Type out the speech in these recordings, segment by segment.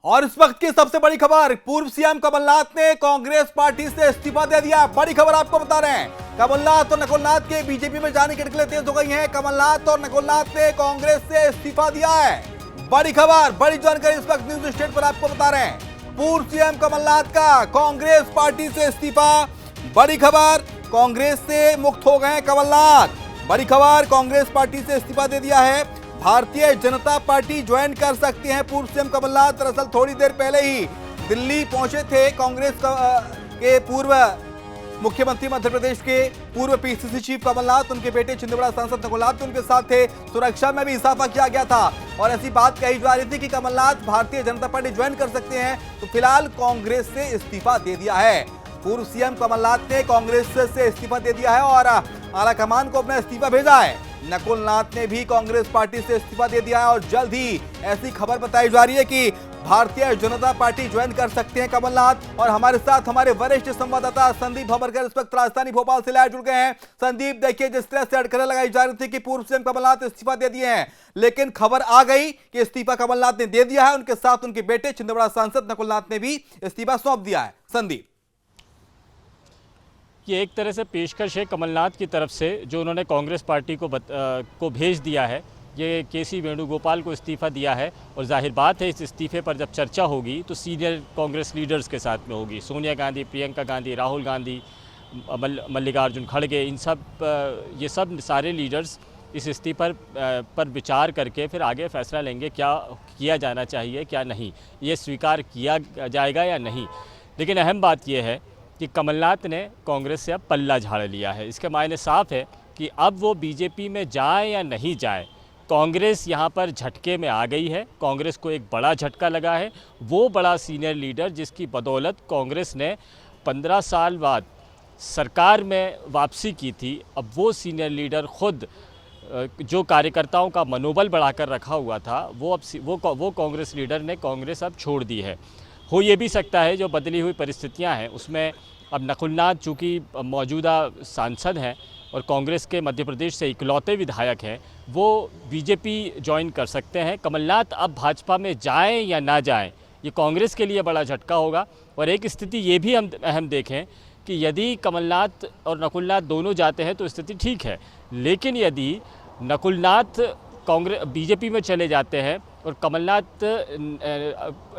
और इस वक्त की सबसे बड़ी खबर, पूर्व सीएम कमलनाथ ने कांग्रेस पार्टी से इस्तीफा दे दिया। बड़ी खबर आपको बता रहे हैं, कमलनाथ और नकुलनाथ के बीजेपी में जाने की अटकलें तेज हो गई हैं। कमलनाथ और नकुलनाथ ने कांग्रेस से इस्तीफा दिया है। बड़ी खबर, बड़ी जानकारी इस वक्त न्यूज स्टेट पर आपको बता रहे हैं। पूर्व सीएम कमलनाथ का कांग्रेस पार्टी से इस्तीफा। बड़ी खबर, कांग्रेस से मुक्त हो गए कमलनाथ। बड़ी खबर, कांग्रेस पार्टी से इस्तीफा दे दिया है। भारतीय जनता पार्टी ज्वाइन कर सकते हैं पूर्व सीएम कमलनाथ। दरअसल थोड़ी देर पहले ही दिल्ली पहुंचे थे कांग्रेस के पूर्व मुख्यमंत्री, मध्य प्रदेश के पूर्व पीसीसी चीफ कमलनाथ। उनके बेटे छिंदवाड़ा सांसद नकुलनाथ उनके साथ थे। सुरक्षा में भी इजाफा किया गया था और ऐसी बात कही जा रही थी कि कमलनाथ भारतीय जनता पार्टी ज्वाइन कर सकते हैं। तो फिलहाल कांग्रेस से इस्तीफा दे दिया है। पूर्व सीएम कमलनाथ ने कांग्रेस से इस्तीफा दे दिया है और आलाकमान को अपना इस्तीफा भेजा है। नकुलनाथ ने भी कांग्रेस पार्टी से इस्तीफा दे दिया है और जल्द ही ऐसी खबर बताई जा रही है कि भारतीय जनता पार्टी ज्वाइन कर सकते हैं कमलनाथ। और हमारे साथ हमारे वरिष्ठ संवाददाता संदीप भबरकर इस वक्त राजधानी भोपाल से लाइव जुड़ गए हैं। संदीप, देखिए, जिस तरह से अटकलें लगाई जा रही थी कि पूर्व सीएम कमलनाथ इस्तीफा दे दिए हैं, लेकिन खबर आ गई कि इस्तीफा कमलनाथ ने दे दिया है। उनके साथ उनके बेटे छिंदवाड़ा सांसद नकुलनाथ ने भी इस्तीफा सौंप दिया है। संदीप, ये एक तरह से पेशकश है कमलनाथ की तरफ से, जो उन्होंने कांग्रेस पार्टी को भेज दिया है। ये केसी वेणुगोपाल को इस्तीफ़ा दिया है और जाहिर बात है इस इस्तीफे पर जब चर्चा होगी तो सीनियर कांग्रेस लीडर्स के साथ में होगी। सोनिया गांधी, प्रियंका गांधी, राहुल गांधी, मल्लिकार्जुन खड़गे, ये सब सारे लीडर्स इस इस्तीफे पर विचार करके फिर आगे फैसला लेंगे क्या किया जाना चाहिए, क्या नहीं, ये स्वीकार किया जाएगा या नहीं। लेकिन अहम बात यह है कि कमलनाथ ने कांग्रेस से अब पल्ला झाड़ लिया है। इसके मायने साफ है कि अब वो बीजेपी में जाए या नहीं जाए, कांग्रेस यहाँ पर झटके में आ गई है। कांग्रेस को एक बड़ा झटका लगा है। वो बड़ा सीनियर लीडर जिसकी बदौलत कांग्रेस ने 15 साल बाद सरकार में वापसी की थी, अब वो सीनियर लीडर खुद जो कार्यकर्ताओं का मनोबल बढ़ाकर रखा हुआ था, वो कांग्रेस लीडर ने कांग्रेस अब छोड़ दी है। हो ये भी सकता है जो बदली हुई परिस्थितियां हैं उसमें अब नकुलनाथ चूँकि मौजूदा सांसद हैं और कांग्रेस के मध्य प्रदेश से इकलौते विधायक हैं, वो बीजेपी ज्वाइन कर सकते हैं। कमलनाथ अब भाजपा में जाएं या ना जाएं, ये कांग्रेस के लिए बड़ा झटका होगा। और एक स्थिति ये भी हम अहम देखें कि यदि कमलनाथ और नकुलनाथ दोनों जाते हैं तो स्थिति ठीक है, लेकिन यदि नकुलनाथ बीजेपी में चले जाते हैं और कमलनाथ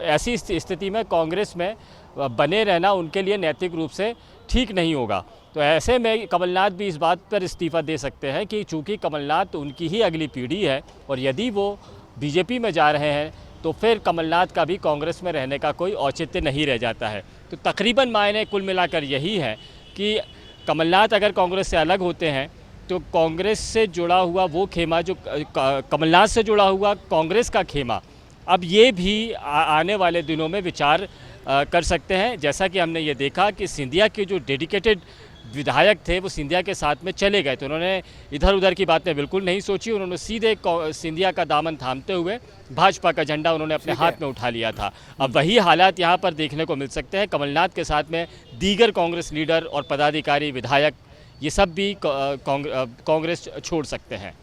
ऐसी स्थिति में कांग्रेस में बने रहना उनके लिए नैतिक रूप से ठीक नहीं होगा। तो ऐसे में कमलनाथ भी इस बात पर इस्तीफ़ा दे सकते हैं कि चूँकि कमलनाथ उनकी ही अगली पीढ़ी है और यदि वो बीजेपी में जा रहे हैं तो फिर कमलनाथ का भी कांग्रेस में रहने का कोई औचित्य नहीं रह जाता है। तो तकरीबन मायने कुल मिलाकर यही है कि कमलनाथ अगर कांग्रेस से अलग होते हैं तो कांग्रेस से जुड़ा हुआ वो खेमा, जो कमलनाथ से जुड़ा हुआ कांग्रेस का खेमा, अब ये भी आने वाले दिनों में विचार कर सकते हैं। जैसा कि हमने ये देखा कि सिंधिया के जो डेडिकेटेड विधायक थे वो सिंधिया के साथ में चले गए, तो उन्होंने इधर उधर की बातें बिल्कुल नहीं सोची। उन्होंने सीधे सिंधिया का दामन थामते हुए भाजपा का झंडा उन्होंने अपने हाथ में उठा लिया था। अब वही हालात यहाँ पर देखने को मिल सकते हैं। कमलनाथ के साथ में दीगर कांग्रेस लीडर और पदाधिकारी, विधायक, ये सब भी कांग्रेस छोड़ सकते हैं।